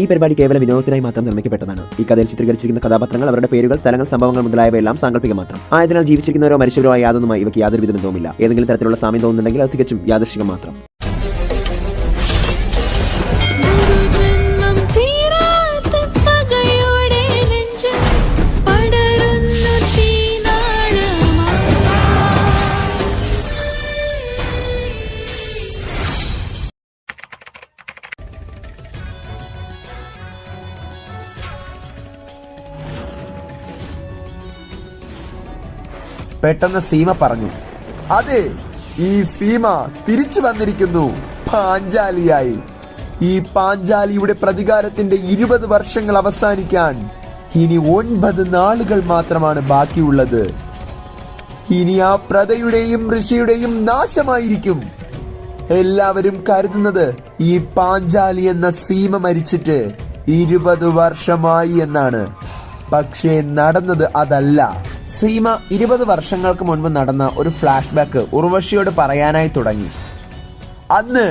ഈ പരിപാടി കേവല വിനോദത്തിനായി മാത്രം നിർമ്മിക്കപ്പെട്ടതാണ്. ഈ കഥയിൽ ചിത്രീകരിച്ചിരിക്കുന്ന കഥാപാത്രങ്ങൾ, അവരുടെ പേരുകൾ, സ്ഥലങ്ങൾ, സംഭവങ്ങൾ മുതലായവയെല്ലാം സാങ്കല്പിക മാത്രം ആയതിനാൽ ജീവിച്ചിരിക്കുന്നവരോ മരിച്ചവരോ ആയ യാതൊന്നുമായി ഇവയ്ക്ക് യാതൊരു ബന്ധവുമില്ല. ഏതെങ്കിലും തരത്തിലുള്ള സാമ്യം തോന്നുന്നുണ്ടെങ്കിൽ അത് തികച്ചും യാദൃശ്ചികം മാത്രം. പെട്ടെന്ന് സീമ പറഞ്ഞു, അതെ, ഈ സീമ തിരിച്ചു വന്നിരിക്കുന്നു പാഞ്ചാലിയായി. ഈ പാഞ്ചാലിയുടെ പ്രതികാരത്തിന്റെ 20 വർഷങ്ങൾ അവസാനിക്കാൻ ഇനി 9 നാളുകൾ മാത്രമാണ് ബാക്കിയുള്ളത്. ഇനി ആ പ്രതയുടെയും ഋഷിയുടെയും നാശമായിരിക്കും. എല്ലാവരും കരുതുന്നത് ഈ പാഞ്ചാലി എന്ന സീമ മരിച്ചിട്ട് 20 വർഷമായി എന്നാണ്. പക്ഷേ നടന്നത് അതല്ല. സീമ 20 വർഷങ്ങൾക്ക് മുൻപ് നടന്ന ഒരു ഫ്ലാഷ് ബാക്ക് ഉർവശിയോട് പറയാനായി തുടങ്ങി. അന്ന്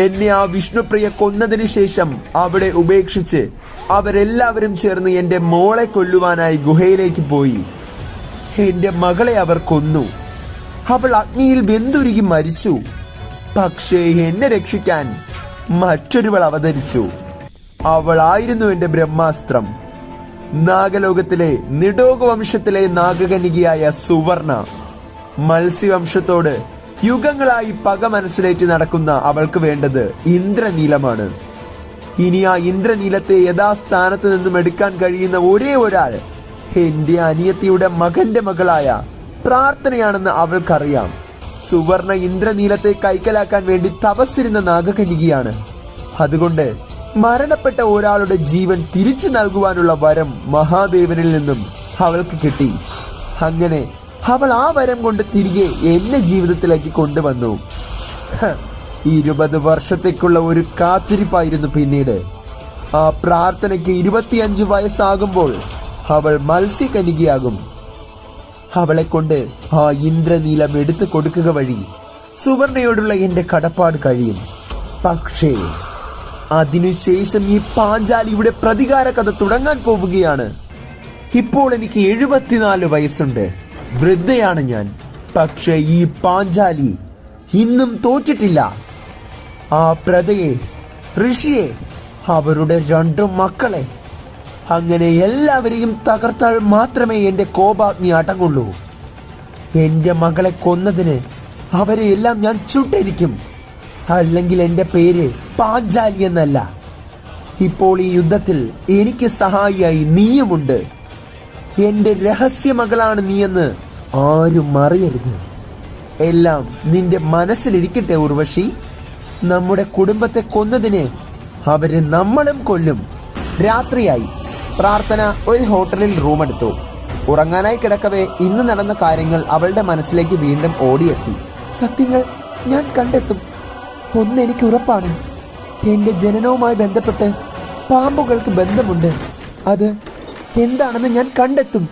എന്നെ ആ വിഷ്ണുപ്രിയ കൊന്നതിന് ശേഷം അവിടെ ഉപേക്ഷിച്ച് അവരെല്ലാവരും ചേർന്ന് എന്റെ മോളെ കൊല്ലുവാനായി ഗുഹയിലേക്ക് പോയി. എന്റെ മകളെ അവർ കൊന്നു. അവൾ അഗ്നിയിൽ വെന്തുരുകി മരിച്ചു. പക്ഷേ എന്നെ രക്ഷിക്കാൻ മറ്റൊരുവൾ അവതരിച്ചു. അവളായിരുന്നു എന്റെ ബ്രഹ്മാസ്ത്രം. നാഗലോകത്തിലെ നിഡോക വംശത്തിലെ നാഗകന്യകയായ സുവർണ. മത്സ്യവംശത്തോട് യുഗങ്ങളായി പക മനസ്സിലേറ്റ് നടക്കുന്ന അവൾക്ക് വേണ്ടത് ഇന്ദ്രനീലമാണ്. ഇനി ആ ഇന്ദ്രനീലത്തെ യഥാസ്ഥാനത്ത് നിന്നും എടുക്കാൻ കഴിയുന്ന ഒരേ ഒരാൾ എന്റെ അനിയത്തിയുടെ മകന്റെ മകളായ പ്രാർത്ഥനയാണെന്ന് അവൾക്കറിയാം. സുവർണ ഇന്ദ്രനീലത്തെ കൈക്കലാക്കാൻ വേണ്ടി തപസ്സിരുന്ന നാഗകന്യകയാണ്. അതുകൊണ്ട് മരണപ്പെട്ട ഒരാളുടെ ജീവൻ തിരിച്ചു നൽകുവാനുള്ള വരം മഹാദേവനിൽ നിന്നും അവൾക്ക് കിട്ടി. അങ്ങനെ അവൾ ആ വരം കൊണ്ട് തിരികെ എന്നെ ജീവിതത്തിലേക്ക് കൊണ്ടുവന്നു. 20 വർഷത്തേക്കുള്ള ഒരു കാത്തിരിപ്പായിരുന്നു പിന്നീട്. ആ പ്രാർത്ഥനയ്ക്ക് 25 വയസ്സാകുമ്പോൾ അവൾ മത്സ്യകന്യകയാകും. അവളെ കൊണ്ട് ആ ഇന്ദ്രനീലം എടുത്തു കൊടുക്കുക വഴി സുവർണയോടുള്ള എന്റെ കടപ്പാട് കഴിയും. പക്ഷേ അതിനുശേഷം ഈ പാഞ്ചാലിയുടെ പ്രതികാര കഥ തുടങ്ങാൻ പോവുകയാണ്. ഇപ്പോൾ എനിക്ക് 74 വയസ്സുണ്ട്. വൃദ്ധയാണ് ഞാൻ. പക്ഷേ ഈ പാഞ്ചാലി ഇന്നും തോറ്റിട്ടില്ല. ആ പ്രതയെ, ഋഷിയെ, അവരുടെ 2 മക്കളെ, അങ്ങനെ എല്ലാവരെയും തകർത്താൽ മാത്രമേ എന്റെ കോപാഗ്നി അടങ്ങുള്ളൂ. എന്റെ മകളെ കൊന്നതിന് അവരെ എല്ലാം ഞാൻ ചുട്ടരിക്കും. അല്ലെങ്കിൽ എന്റെ പേര് പാഞ്ചാലി എന്നല്ല. ഇപ്പോൾ ഈ യുദ്ധത്തിൽ എനിക്ക് സഹായിയായി നീയുമുണ്ട്. എന്റെ രഹസ്യ മകളാണ് നീയെന്ന് ആരും അറിയരുത്. എല്ലാം നിന്റെ മനസ്സിലിരിക്കട്ടെ ഉർവശി. നമ്മുടെ കുടുംബത്തെ കൊന്നതിന് അവരെ നമ്മളും കൊല്ലും. രാത്രിയായി. പ്രാർത്ഥന ഒരു ഹോട്ടലിൽ റൂമെടുത്തു. ഉറങ്ങാനായി കിടക്കവേ ഇന്ന് നടന്ന കാര്യങ്ങൾ അവളുടെ മനസ്സിലേക്ക് വീണ്ടും ഓടിയെത്തി. സത്യങ്ങൾ ഞാൻ കണ്ടെത്തും. ഒന്നെനിക്ക് ഉറപ്പാണ്, എന്റെ ജനനവുമായി ബന്ധപ്പെട്ട് പാമ്പുകൾക്ക് ബന്ധമുണ്ട്. അത് എന്താണെന്ന് ഞാൻ കണ്ടെത്തും.